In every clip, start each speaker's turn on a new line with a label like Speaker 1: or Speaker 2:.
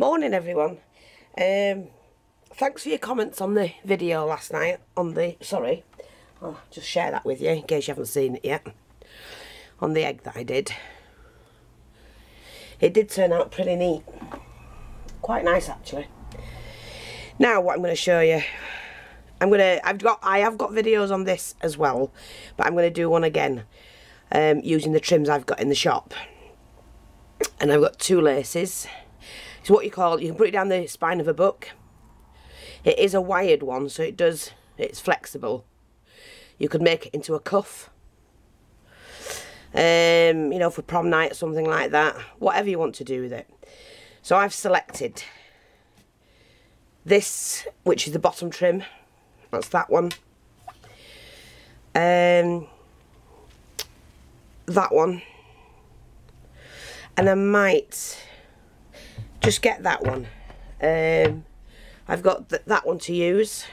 Speaker 1: Morning everyone. Thanks for your comments on the video last night on the, I'll just share that with you in case you haven't seen it yet, on the egg that I did. It did turn out pretty neat, quite nice actually. Now what I'm going to show you, I have got videos on this as well, but I'm going to do one again using the trims I've got in the shop. And I've got two laces. It's what you can put it down the spine of a book. It is a wired one, so it's flexible. You could make it into a cuff. You know, for prom night or something like that. Whatever you want to do with it. So I've selected this, which is the bottom trim. That's that one. That one. And I might just get that one. I've got that one to use,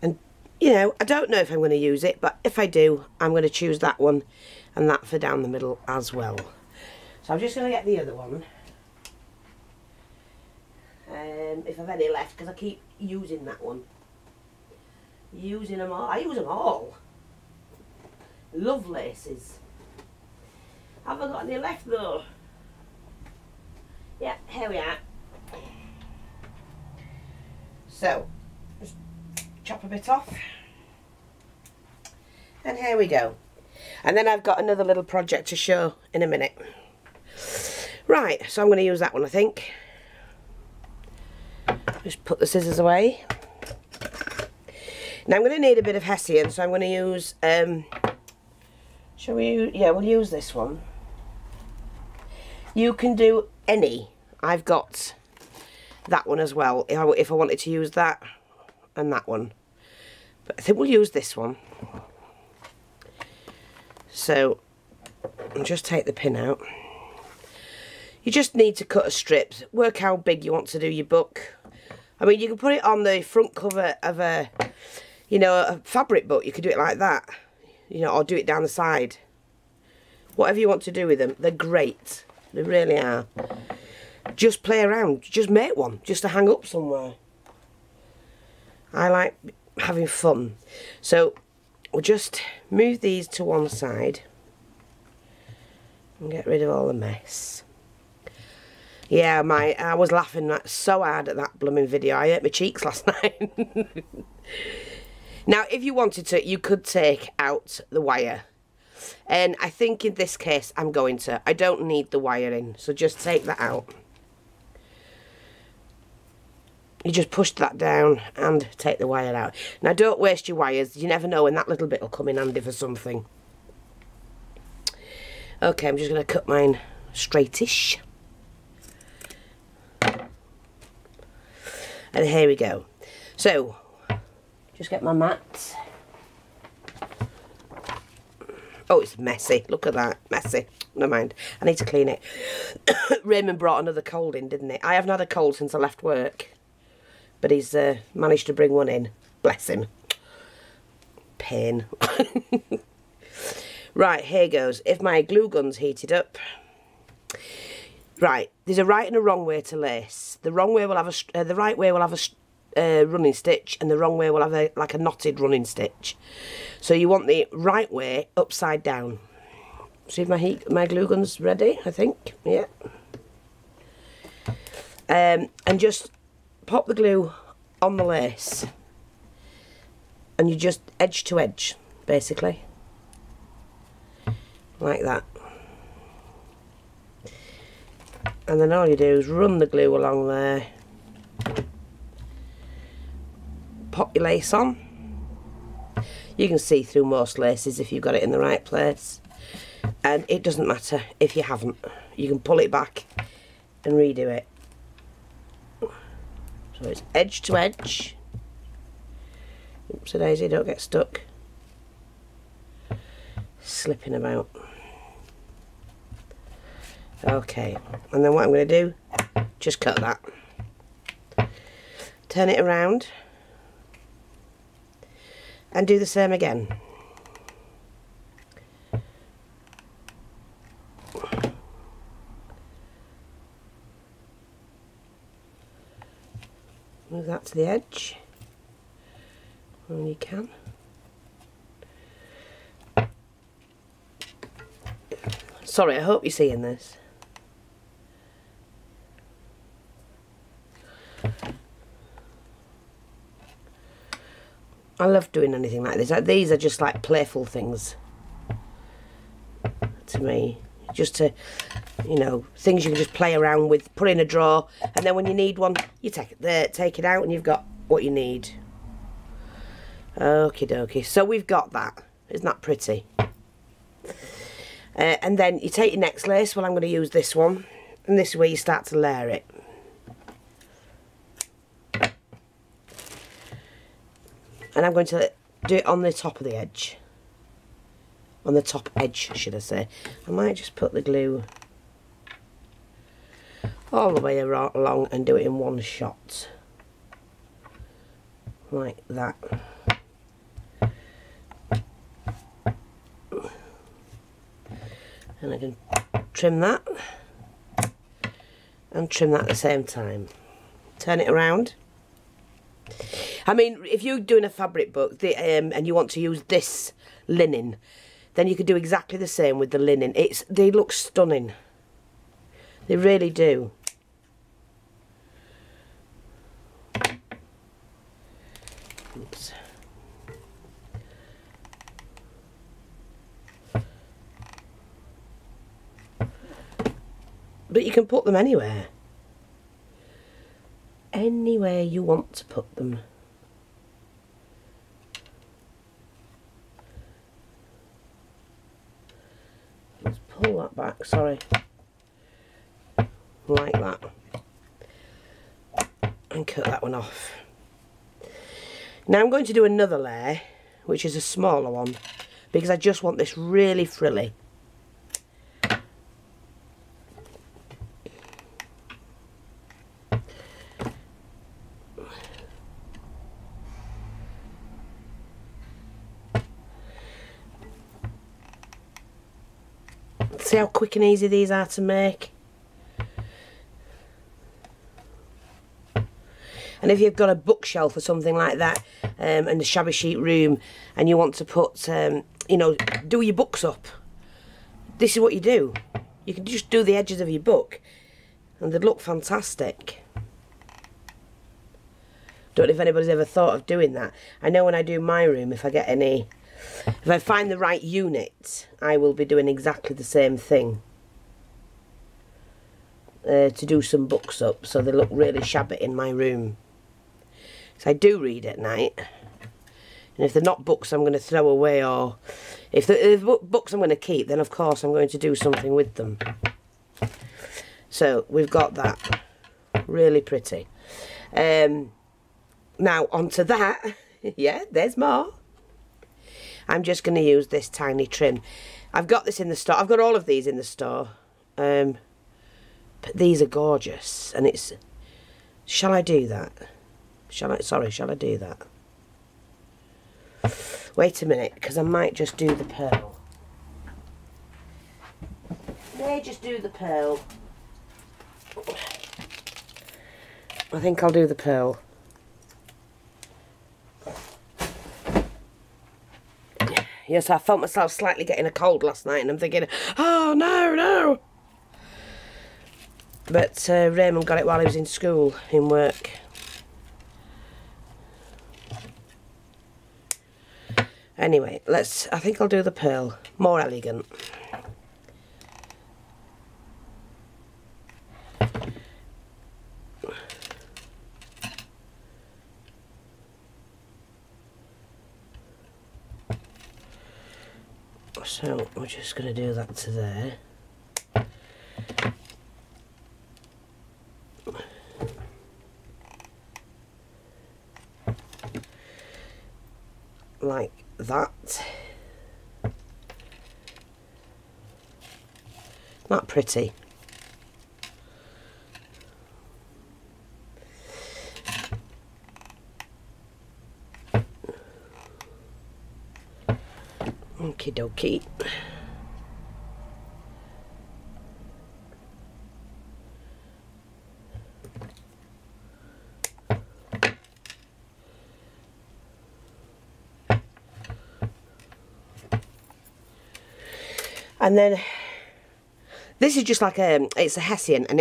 Speaker 1: and you know, I don't know if I'm going to use it, but if I do, I'm going to choose that one and that for down the middle as well. So I'm just going to get the other one, if I've any left, because I keep using that one. Using them all. I use them all. Love laces. Have I got any left though? Yeah, here we are. So, just chop a bit off. And here we go. And then I've got another little project to show in a minute. Right, so I'm going to use that one, I think. Just put the scissors away. Now I'm going to need a bit of hessian, so I'm going to use, shall we, yeah, we'll use this one. You can do any. I've got that one as well, if I wanted to use that and that one. But I think we'll use this one. So, I'll just take the pin out. You just need to cut a strip. Work how big you want to do your book. I mean, you can put it on the front cover of a, you know, a fabric book. You could do it like that. You know, or do it down the side. Whatever you want to do with them, they're great. They really are. Just play around. Just make one. Just to hang up somewhere. I like having fun. So, we'll just move these to one side. And get rid of all the mess. Yeah, I was laughing so hard at that blooming video. I hurt my cheeks last night. Now, if you wanted to, you could take out the wire. And I think in this case I'm going to. I don't need the wiring, so just take that out. You just push that down and take the wire out. Now don't waste your wires. You never know when that little bit will come in handy for something. Okay, I'm just going to cut mine straightish. And here we go. So, just get my mat. Oh, it's messy. Look at that. Messy. Never mind. I need to clean it. Raymond brought another cold in, didn't he? I haven't had a cold since I left work. But he's managed to bring one in. Bless him. Pain. Right, here goes. If my glue gun's heated up. Right, there's a right and a wrong way to lace. The wrong way will have a... the right way will have a running stitch, and the wrong way will have like a knotted running stitch. So you want the right way upside down. See if my glue gun's ready, I think. Yeah. And just pop the glue on the lace, and you just edge to edge, basically, like that. And then all you do is run the glue along there. Pop your lace on. You can see through most laces if you've got it in the right place. And it doesn't matter if you haven't. You can pull it back and redo it. So it's edge to edge. Oopsie daisy, don't get stuck. Slipping about. Okay, and then what I'm going to do, just cut that. Turn it around. And do the same again. Move that to the edge when you can. Sorry, I hope you're seeing this. I love doing anything like this. These are just like playful things to me. Just to, you know, things you can just play around with, put in a drawer, and then when you need one, you take it out and you've got what you need. Okie dokie. So we've got that. Isn't that pretty? And then you take your next lace. Well, I'm going to use this one. And this is where you start to layer it. And I'm going to do it on the top of the edge. On the top edge, should I say. I might just put the glue all the way along and do it in one shot. Like that. And I can trim that. And trim that at the same time. Turn it around. I mean, if you're doing a fabric book and you want to use this linen, then you could do exactly the same with the linen. They look stunning. They really do. Oops. But you can put them anywhere. Anywhere you want to put them. Let's pull that back, sorry. Like that. And cut that one off. Now I'm going to do another layer, which is a smaller one, because I just want this really frilly. See how quick and easy these are to make? And if you've got a bookshelf or something like that, and a shabby chic room, and you want to put, you know, do your books up, this is what you do. You can just do the edges of your book, and they'd look fantastic. Don't know if anybody's ever thought of doing that. I know when I do my room, if I find the right unit, I will be doing exactly the same thing. To do some books up, so they look really shabby in my room. So I do read at night. And if they're not books I'm going to throw away, or if they're books I'm going to keep, then of course I'm going to do something with them. So we've got that. Really pretty. Now onto that. Yeah, there's more. I'm just going to use this tiny trim. I've got this in the store. I've got all of these in the store. But these are gorgeous. And it's... Shall I do that? Shall I do that? Wait a minute, because I might just do the pearl. May just do the pearl. I think I'll do the pearl. Yes, I felt myself slightly getting a cold last night, and I'm thinking, oh no, no. But Raymond got it while he was in school, in work. Anyway, I think I'll do the pearl. More elegant. So we're just going to do that to there. Like that. Not pretty. Okie dokie. And then this is just like it's a Hessian, and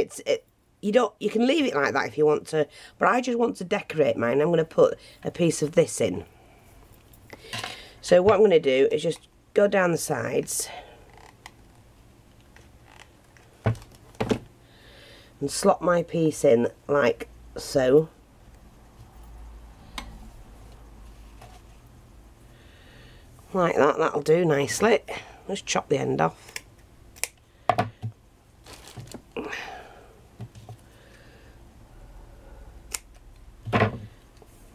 Speaker 1: you can leave it like that if you want to, but I just want to decorate mine. I'm going to put a piece of this in. So what I'm going to do is just go down the sides and slot my piece in like so. Like that, that'll do nicely. Let's chop the end off.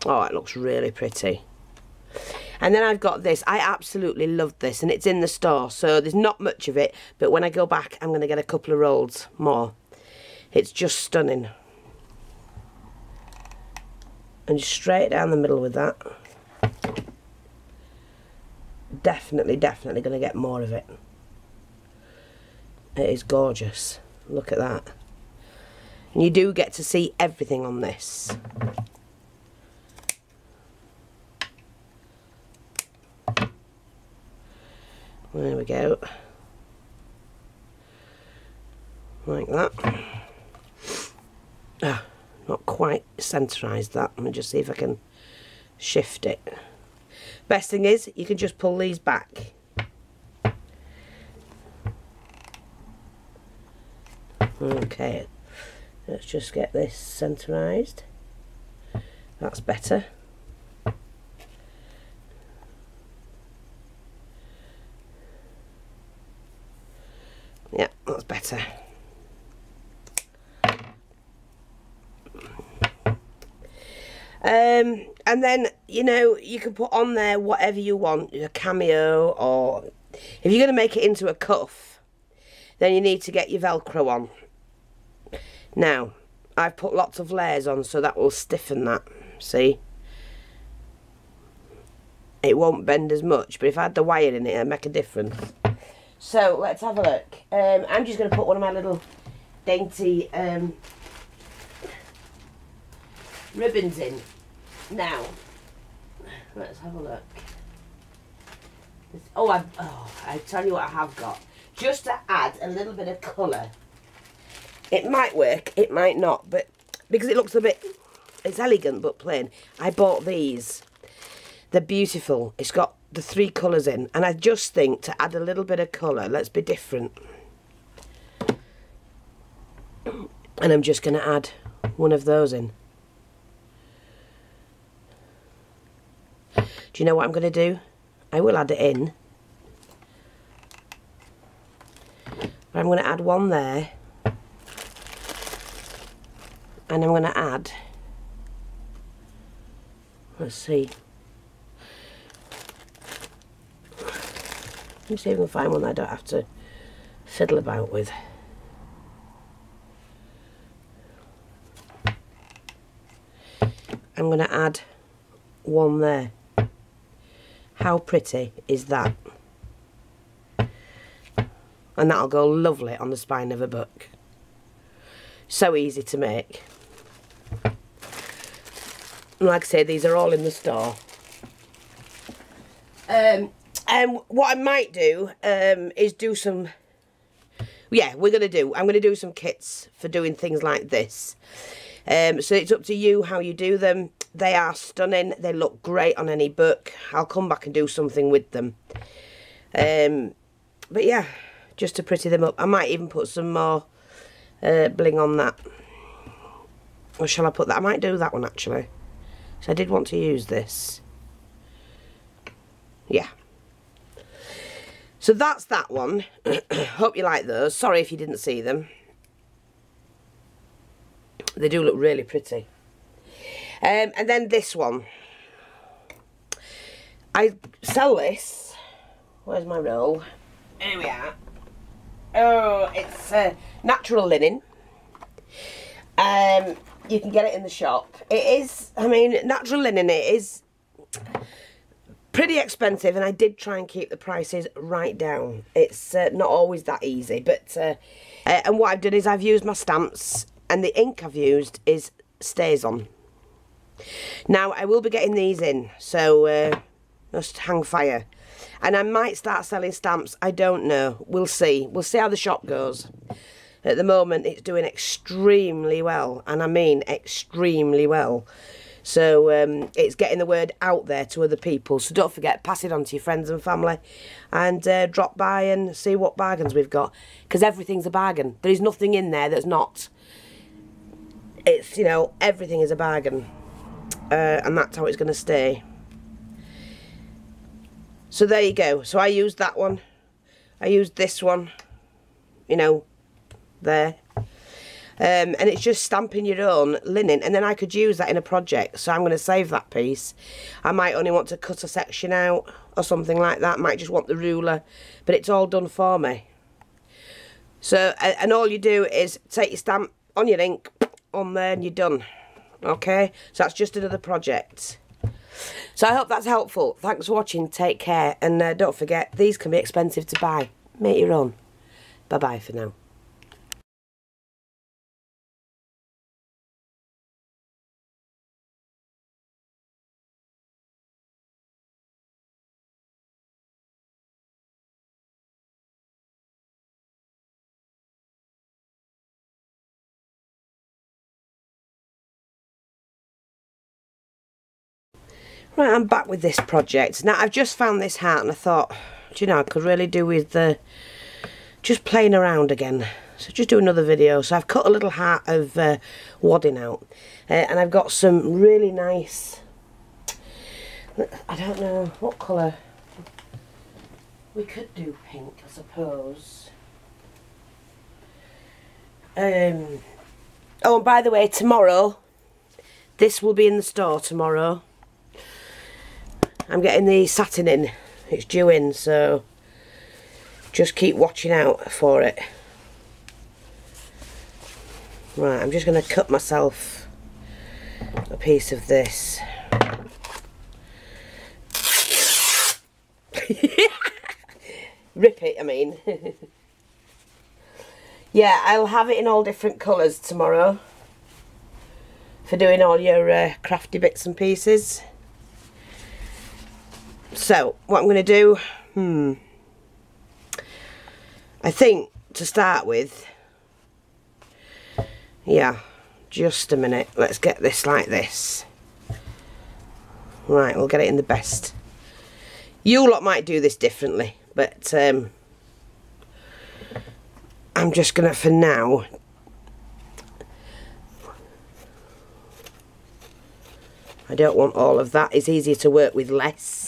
Speaker 1: Oh, it looks really pretty. And then I've got this. I absolutely love this, and it's in the store, so there's not much of it, but when I go back I'm going to get a couple of rolls more. It's just stunning. And just straight down the middle with that. Definitely going to get more of it. It is gorgeous. Look at that. And you do get to see everything on this. There we go. Like that. Ah, not quite centerised that. Let me just see if I can shift it. Best thing is, you can just pull these back. Okay, let's just get this centerised. That's better. Yeah, that's better. And then, you know, you can put on there whatever you want, a cameo, or if you're going to make it into a cuff, then you need to get your Velcro on. Now, I've put lots of layers on, so that will stiffen that, see? It won't bend as much, but if I had the wire in it, it'd make a difference. So, let's have a look. I'm just going to put one of my little dainty ribbons in. Now, let's have a look. I tell you what I have got. Just to add a little bit of colour. It might work, it might not, but because it looks a bit, it's elegant but plain. I bought these. They're beautiful. It's got the 3 colours in, and I just think to add a little bit of colour, let's be different. And I'm just going to add one of those in. Do you know what I'm going to do? I will add it in. But I'm going to add one there. And I'm going to add, let's see. Let me see if I can find one that I don't have to fiddle about with. I'm going to add one there. How pretty is that? And that'll go lovely on the spine of a book. So easy to make. And like I say, these are all in the store. And what I might do is do some... Yeah, I'm going to do some kits for doing things like this. So it's up to you how you do them. They are stunning. They look great on any book. I'll come back and do something with them. But yeah, just to pretty them up. I might even put some more bling on that. Or shall I put that? I might do that one actually. So I did want to use this. Yeah. So that's that one. Hope you like those. Sorry if you didn't see them. They do look really pretty. And then this one. I sell this. Where's my roll? Here we are. Oh, it's natural linen. You can get it in the shop. It is, I mean, natural linen, it is pretty expensive, and I did try and keep the prices right down. It's not always that easy, but and what I've done is I've used my stamps, and the ink I've used is StazOn. Now I will be getting these in, so just hang fire. And I might start selling stamps, I don't know, we'll see. We'll see how the shop goes. At the moment it's doing extremely well, and I mean extremely well. So it's getting the word out there to other people. So don't forget, pass it on to your friends and family, and drop by and see what bargains we've got. Because everything's a bargain. There is nothing in there that's not. It's, you know, everything is a bargain. And that's how it's going to stay. So there you go. So I used that one. I used this one. You know, there. And it's just stamping your own linen, and then I could use that in a project. So I'm going to save that piece. I might only want to cut a section out or something like that. Might just want the ruler, but it's all done for me. So, and all you do is take your stamp on your ink on there and you're done. Okay, so that's just another project. So I hope that's helpful. Thanks for watching, take care, and don't forget, these can be expensive to buy. Make your own. Bye bye for now. Right, I'm back with this project. Now, I've just found this hat and I thought, do you know, I could really do with just playing around again. So just do another video. So I've cut a little hat of wadding out. And I've got some really nice, I don't know, what colour? We could do pink, I suppose. Oh, and by the way, tomorrow, this will be in the store tomorrow. I'm getting the satin in, it's due in, so just keep watching out for it. Right, I'm just going to cut myself a piece of this. Rip it, I mean. Yeah, I'll have it in all different colours tomorrow for doing all your crafty bits and pieces. So, what I'm going to do, I think, to start with, yeah, just a minute, let's get this like this. Right, we'll get it in the best. You lot might do this differently, but I'm just going to, for now, I don't want all of that, it's easier to work with less.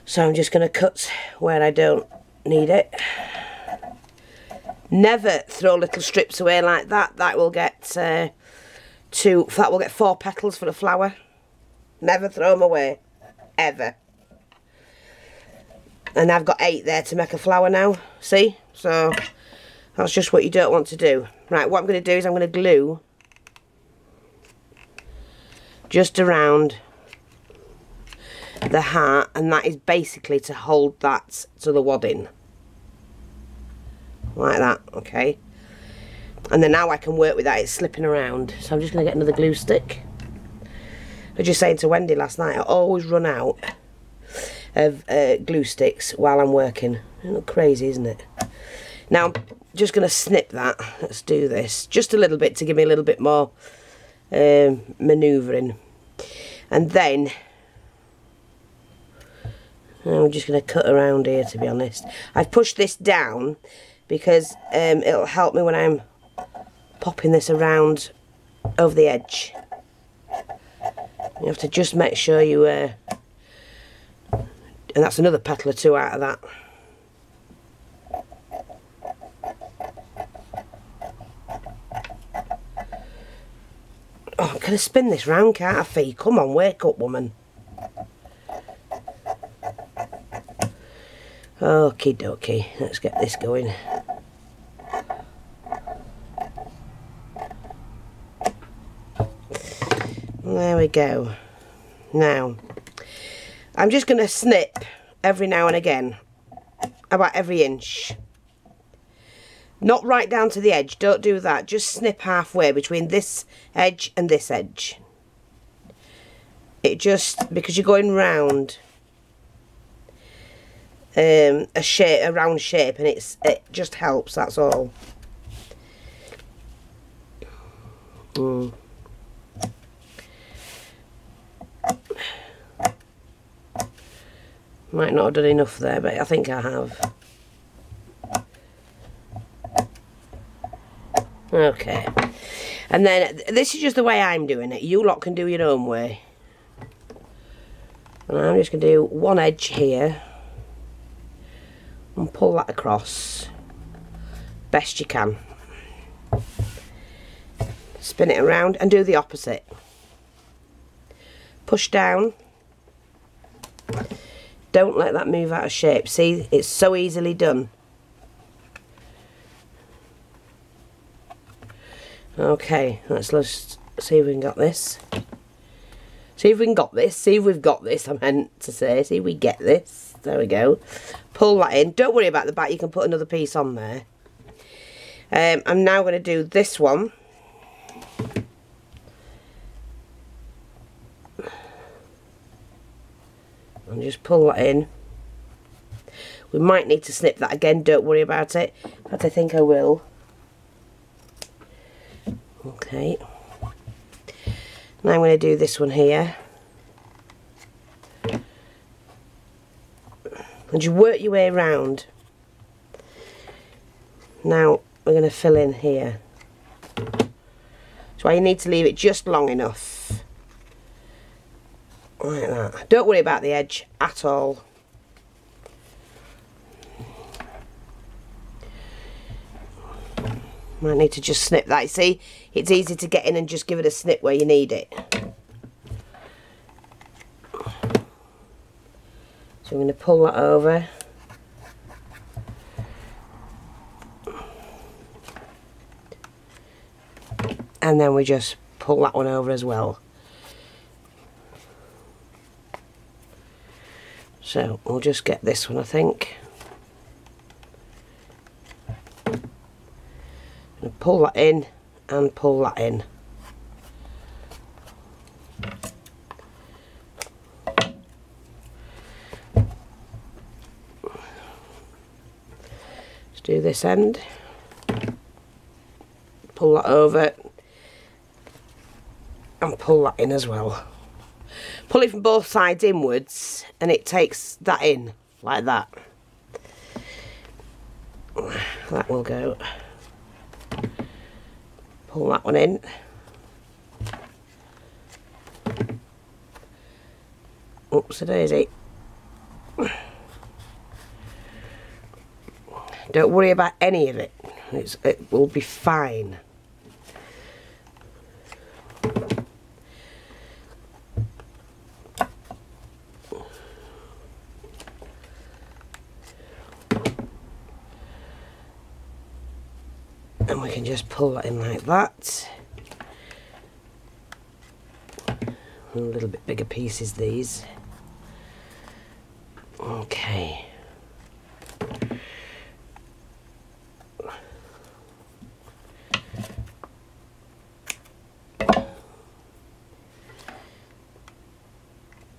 Speaker 1: So I'm just going to cut where I don't need it. Never throw little strips away like that. That will get that will get 4 petals for a flower. Never throw them away, ever. And I've got 8 there to make a flower now. See? So that's just what you don't want to do. Right, what I'm going to do is I'm going to glue just around the heart, and that is basically to hold that to the wadding. Like that, okay. And then now I can work with that, it's slipping around. So I'm just going to get another glue stick. I was just saying to Wendy last night, I always run out of glue sticks while I'm working. Isn't it crazy, isn't it? Now I'm just going to snip that. Let's do this. Just a little bit to give me a little bit more manoeuvring. And then I'm just going to cut around here, to be honest. I've pushed this down because it'll help me when I'm popping this around over the edge. You have to just make sure you... and that's another petal or 2 out of that. Oh, I'm going to spin this round, can't I, Fee? Come on, wake up, woman. Okie dokie, let's get this going. There we go. Now, I'm just going to snip every now and again, about every inch. Not right down to the edge, don't do that. Just snip halfway between this edge and this edge. it just, because you're going round a round shape, and it just helps, that's all. Might not have done enough there, but I think I have. Okay, and then this is just the way I'm doing it. You lot can do your own way. And I'm just going to do one edge here and pull that across best you can. Spin it around and do the opposite. Push down. Don't let that move out of shape. See, it's so easily done. Okay, let's see if we can get this. See if we can got this. See if we've got this, I meant to say. See if we get this. There we go. Pull that in. Don't worry about the back. You can put another piece on there. I'm now going to do this one. And just pull that in. We might need to snip that again. Don't worry about it. But I think I will. Okay. Now I'm going to do this one here. And just work your way around. Now we're going to fill in here. That's why you need to leave it just long enough. Like that. Don't worry about the edge at all. Might need to just snip that. You see, it's easy to get in and just give it a snip where you need it. So I'm going to pull that over. And then we just pull that one over as well. So we'll just get this one, I think. And pull that in and pull that in. Let's do this end. Pull that over and pull that in as well. Pull it from both sides inwards and it takes that in like that. That will go. Pull that one in. Oops-a-daisy. Don't worry about any of it. It will be fine. And we can just pull that in like that. A little bit bigger pieces, these. Okay.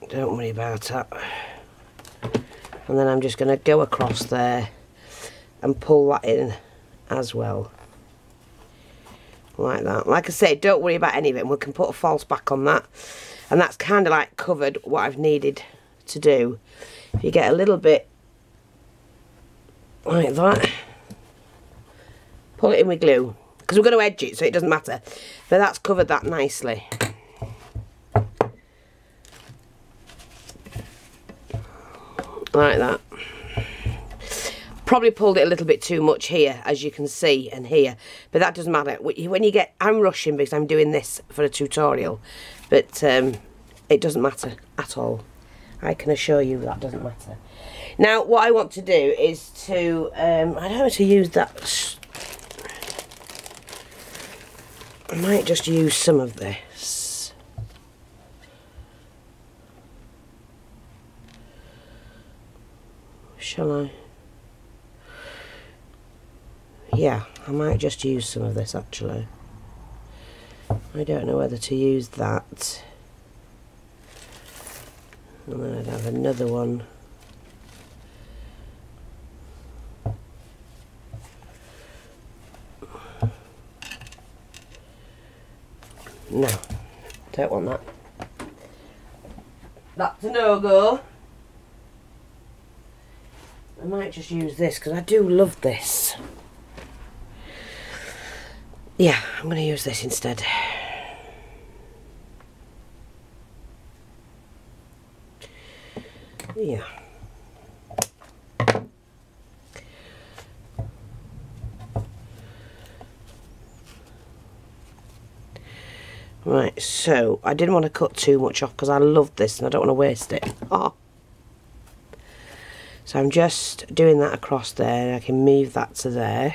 Speaker 1: Don't worry about that. And then I'm just going to go across there and pull that in as well. Like that. Like I said, don't worry about any of it. We can put a false back on that. And that's kind of like covered what I've needed to do. If you get a little bit like that, pull it in with glue. Because we're going to edge it, so it doesn't matter. But that's covered that nicely. Like that. Probably pulled it a little bit too much here, as you can see, and here, but that doesn't matter. When you get, I'm rushing because I'm doing this for a tutorial, but it doesn't matter at all. I can assure you that doesn't matter. Now what I want to do is to I don't know how to use that. I might just use some of this. Shall I? Yeah, I might just use some of this actually. I don't know whether to use that. And then I'd have another one. No, don't want that. That's a no-go. I might just use this because I do love this. Yeah, I'm going to use this instead. Yeah. Right, so I didn't want to cut too much off because I love this and I don't want to waste it. Oh. So I'm just doing that across there. I can move that to there.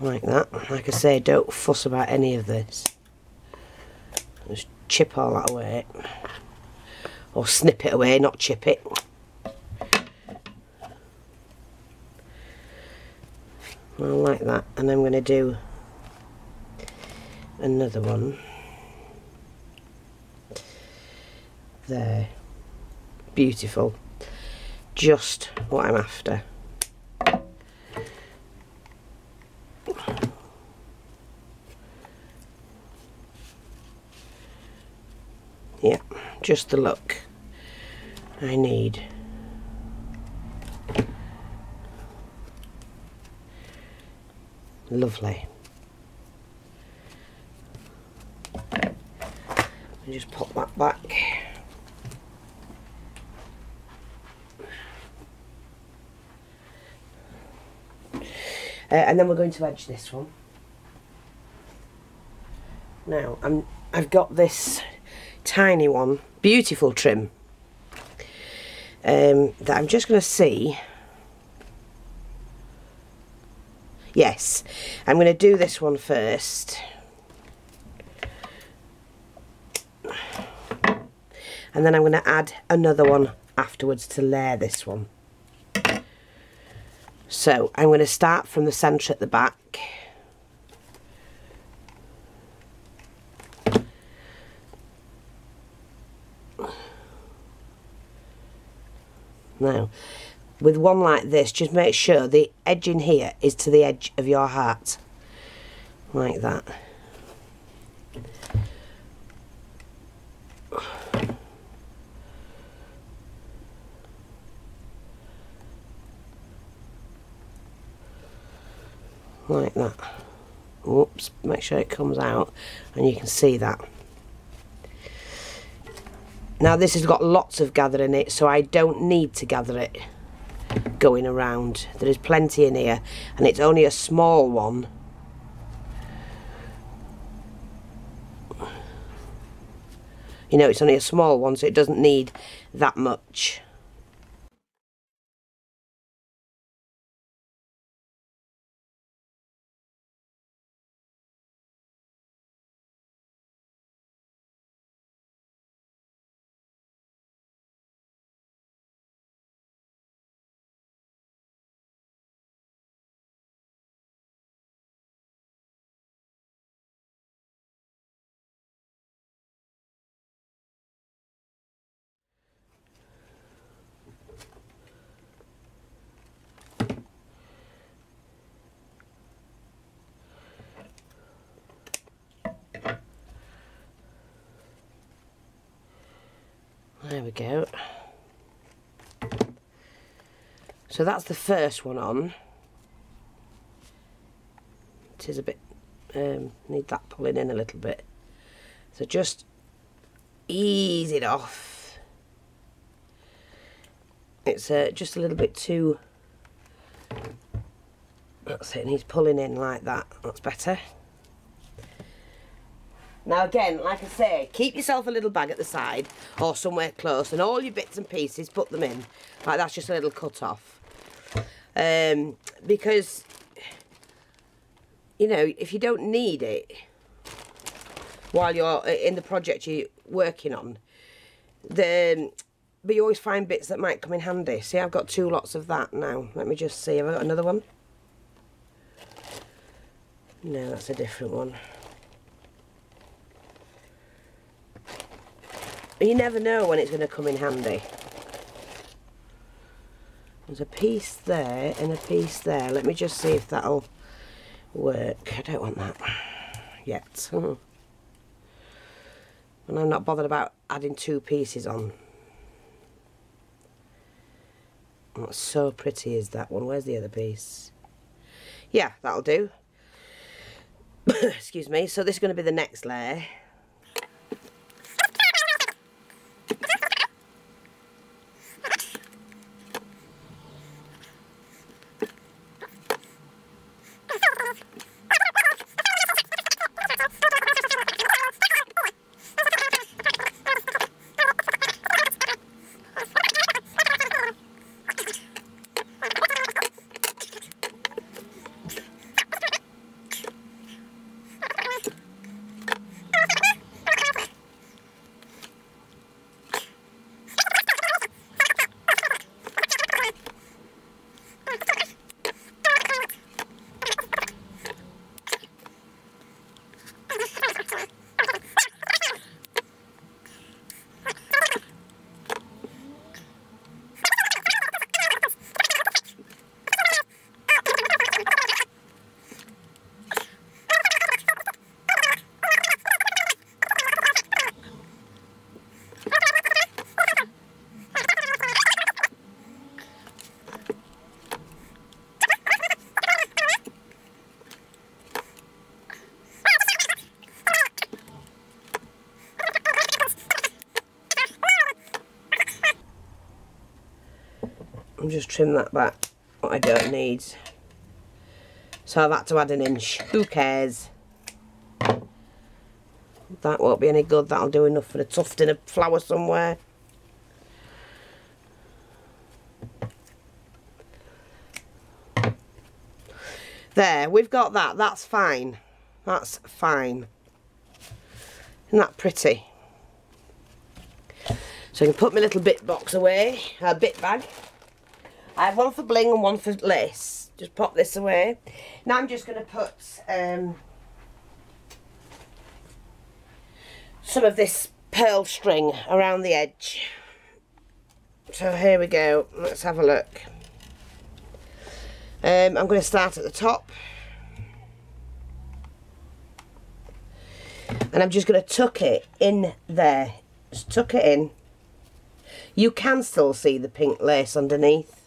Speaker 1: Like that. Like I say, don't fuss about any of this. Just chip all that away. Or snip it away, not chip it. Well, like that. And I'm going to do another one. There. Beautiful. Just what I'm after. Yeah, just the look I need. Lovely. And just pop that back. And then we're going to edge this one. Now I've got this tiny one, beautiful trim, that I'm just going to see. Yes, I'm going to do this one first. And then I'm going to add another one afterwards to layer this one. So I'm going to start from the centre at the back. Now, with one like this, just make sure the edge in here is to the edge of your heart. Like that. Like that. Oops, make sure it comes out and you can see that. Now this has got lots of gather in it, so I don't need to gather it going around. There is plenty in here and it's only a small one. You know, it's only a small one, so it doesn't need that much. There we go. So that's the first one on. It is a bit, need that pulling in a little bit. So just ease it off. It's just a little bit too, that's it, needs pulling in like that. That's better. Now again, like I say, keep yourself a little bag at the side or somewhere close and all your bits and pieces, put them in. Like that's just a little cut off. Because, you know, if you don't need it while you're in the project you're working on, but you always find bits that might come in handy. See, I've got 2 lots of that now. Let me just see, have I got another one? No, that's a different one. You never know when it's going to come in handy. There's a piece there and a piece there. Let me just see if that'll work. I don't want that yet. And I'm not bothered about adding 2 pieces on. What's so pretty is that one. Where's the other piece? Yeah, that'll do. Excuse me. So this is going to be the next layer. I'll just trim that back, what I don't need. So I've had to add an inch. Who cares? That won't be any good. That'll do enough for a tuft in a flower somewhere. There, we've got that. That's fine. That's fine. Isn't that pretty? So I can put my little bit box away, bit bag. I have one for bling and one for lace. Just pop this away. Now I'm just going to put some of this pearl string around the edge. So here we go. Let's have a look. I'm going to start at the top. And I'm just going to tuck it in there. Just tuck it in. You can still see the pink lace underneath.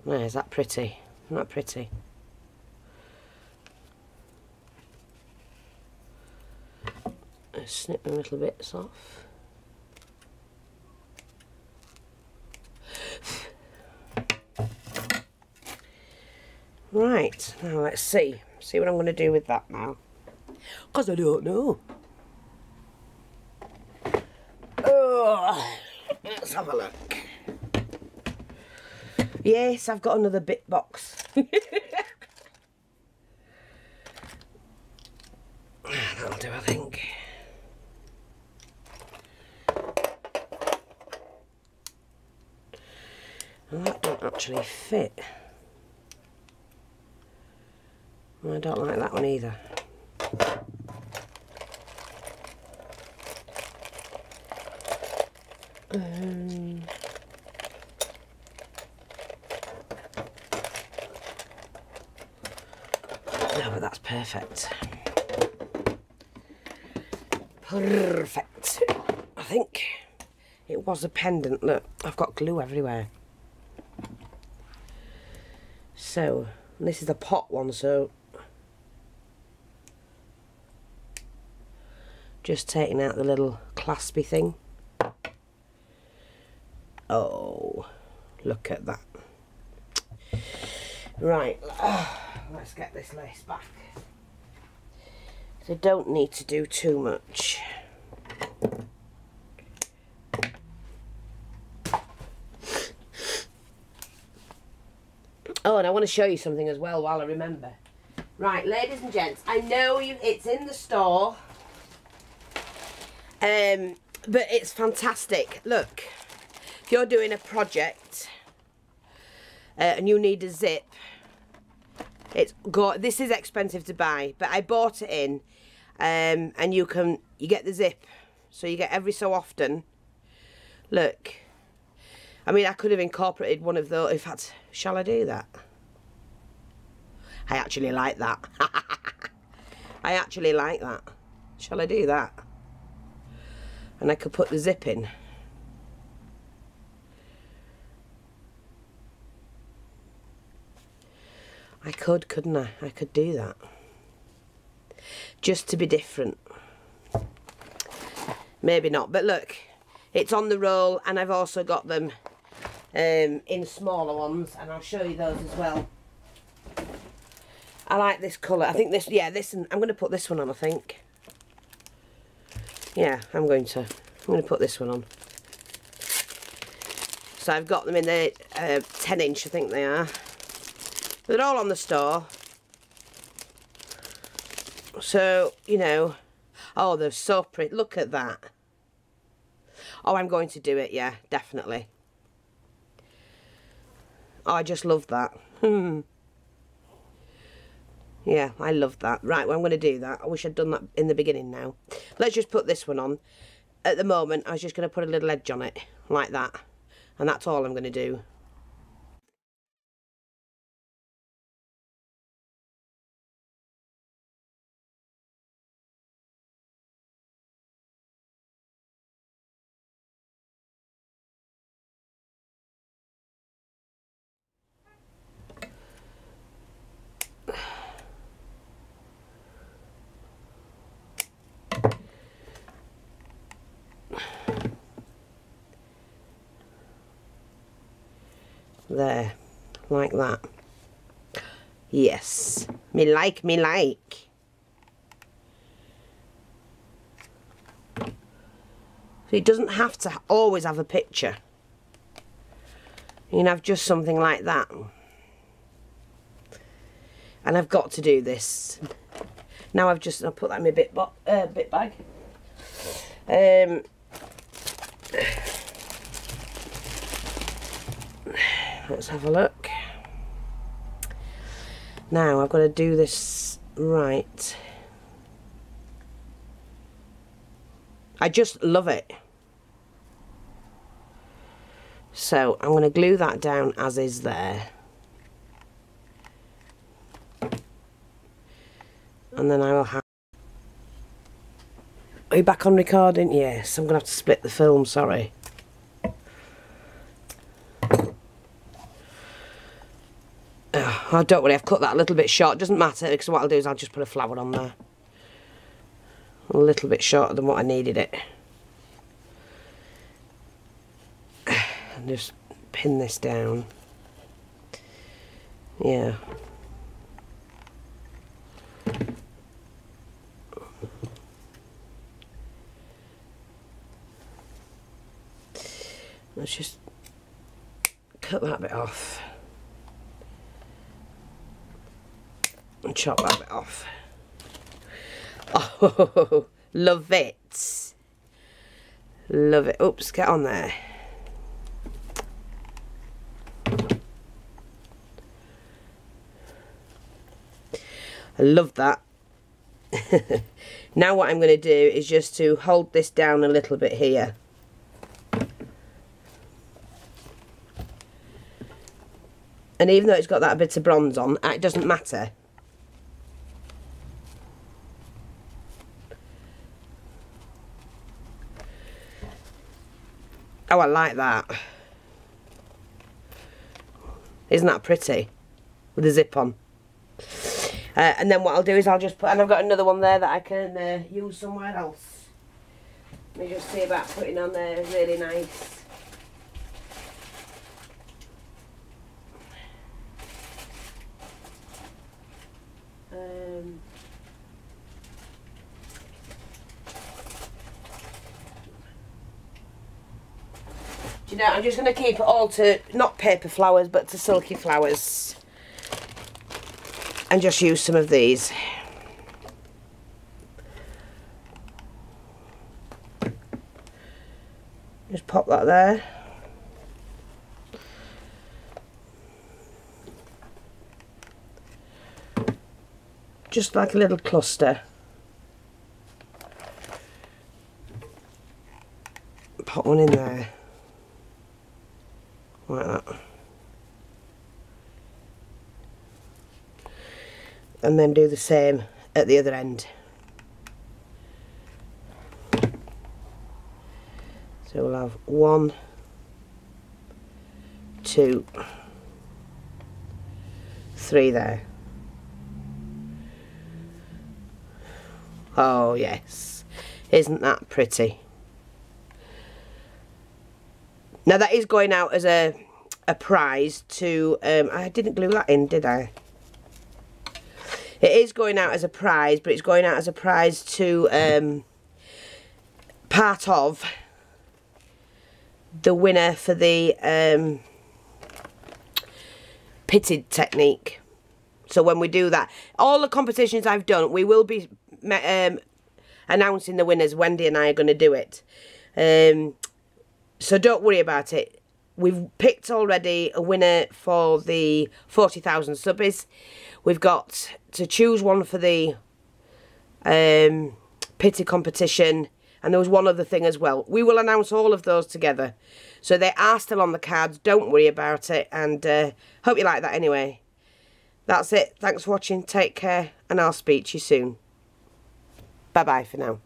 Speaker 1: There, is that pretty? Isn't that pretty? Let's snip the little bits off. Right, now let's see. See what I'm going to do with that now. Because I don't know. Oh, let's have a look. Yes, I've got another bit box. That'll do, I think. Well, that don't actually fit. I don't like that one either. No, but that's perfect. Perfect. I think it was a pendant. Look, I've got glue everywhere. So, this is a pot one, so Just taking out the little claspy thing. Oh, look at that. Right, let's get this lace back. So don't need to do too much. Oh, and I want to show you something as well while I remember. Right, ladies and gents, I know it's in the store, but it's fantastic. Look, if you're doing a project and you need a zip, this is expensive to buy, but I bought it in, and you get the zip, so you get every so often. Look, I mean, I could have incorporated one of those. In fact, shall I do that? I actually like that. I actually like that. Shall I do that? And I could put the zip in. I could, couldn't I? I could do that. Just to be different. Maybe not, but look, it's on the roll, and I've also got them in smaller ones, and I'll show you those as well. I like this colour. I think this, yeah, this, and I'm going to put this one on, I think. Yeah, I'm going to put this one on. So I've got them in the 10-inch, I think they are. They're all on the store. So, you know, oh, they're so pretty. Look at that. Oh, I'm going to do it, yeah, definitely. Oh, I just love that. Yeah, I love that. Right, well, I'm going to do that. I wish I'd done that in the beginning now. Let's just put this one on. At the moment, I was just going to put a little edge on it, like that. And that's all I'm going to do. There, like that. Yes, me like, me like. So it doesn't have to always have a picture. You can have just something like that. And I've got to do this. Now I'll put that in my bit bag. Let's have a look. Now I've got to do this right. I just love it. So I'm going to glue that down as is there. And then I will have... Are you back on recording? Yes, I'm going to have to split the film, sorry. Oh, don't worry, I've cut that a little bit short. It doesn't matter, because what I'll do is I'll just put a flower on there. A little bit shorter than what I needed it. And just pin this down. Yeah. Let's just cut that bit off. And chop that bit off. Oh, love it. Love it. Oops, get on there. I love that. Now what I'm going to do is just to hold this down a little bit here. And even though it's got that bit of bronze on, it doesn't matter. Oh, I like that. Isn't that pretty? With a zip on. And then what I'll do is I'll just put... And I've got another one there that I can use somewhere else. Let me just see about putting on there really nice. Do you know, I'm just going to keep it all to, not paper flowers, but to silky flowers. And just use some of these. Just pop that there. Just like a little cluster. Pop one in there. Like that. And then do the same at the other end. So we'll have 1, 2, 3 there. Oh yes, isn't that pretty? Now that is going out as a prize to, I didn't glue that in, did I? It is going out as a prize, but it's going out as a prize to part of the winner for the pitted technique. So when we do that, all the competitions I've done, we will be announcing the winners. Wendy and I are going to do it. So don't worry about it. We've picked already a winner for the 40,000 subbies. We've got to choose one for the pitted competition. And there was one other thing as well. We will announce all of those together. So they are still on the cards. Don't worry about it. And hope you like that anyway. That's it. Thanks for watching. Take care. And I'll speak to you soon. Bye-bye for now.